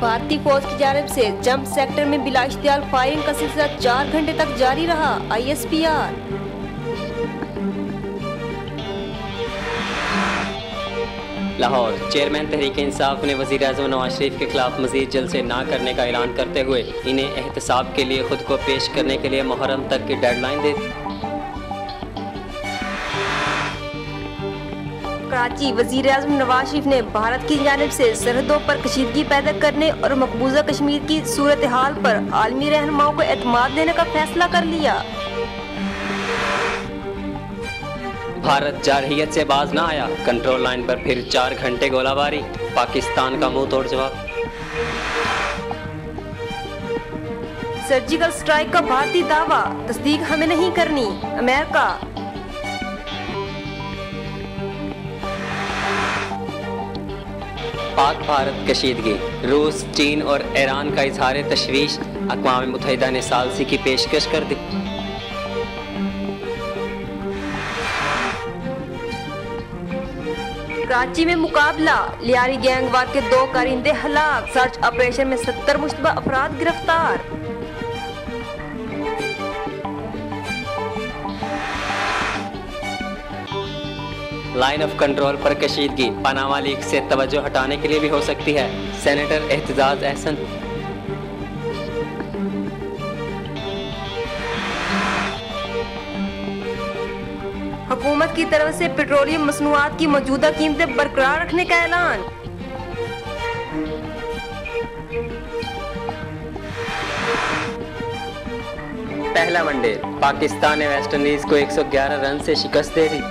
भारतीय फौज की जानिब से जंप सेक्टर में बिलाइश्तियाल फायरिंग का सिलसिला 4 घंटे तक जारी रहा। ISPR। लाहौर चेयरमैन तहरीक इंसाफ ने वज़ीर आज़म नवाज शरीफ के खिलाफ मज़ीद जलसे ना करने का ऐलान करते हुए इन्हें एहतसाब के लिए खुद को पेश करने के लिए मुहर्रम तक की डेडलाइन दे दी। कराची वज़ीर आज़म नवाज शरीफ ने भारत की जानिब से सरहदों पर कशीदगी पैदा करने और मकबूजा कश्मीर की सूरत हाल पर आलमी रहनुमाओं को एतमाद देने का फैसला कर लिया। भारत जारहियत से बाज ना आया, कंट्रोल लाइन पर फिर 4 घंटे गोलाबारी, पाकिस्तान का मुंह तोड़ जवाब। सर्जिकल स्ट्राइक का भारतीय दावा, तस्दीक हमें नहीं करनी। अमेरिका। पाक भारत कशीदगी, रूस, चीन और ईरान का इजहार तशवीश, अक़वाम मुत्तहिदा ने सालसी की पेशकश कर दी। कराची में मुकाबला, लियारी गैंगवार के 2 कारिंदे हलाक, सर्च ऑपरेशन में 70 मुश्तबा अफराद गिरफ्तार। लाइन ऑफ कंट्रोल पर कशीदगी पनामा लीक से तवज्जो हटाने के लिए भी हो सकती है, सेनेटर एहतजाज अहसन। हुकूमत की तरफ से पेट्रोलियम मसनूआत की मौजूदा कीमतें बरकरार रखने का ऐलान। पहला वनडे, पाकिस्तान ने वेस्ट इंडीज को 111 रन से शिकस्त दे दी।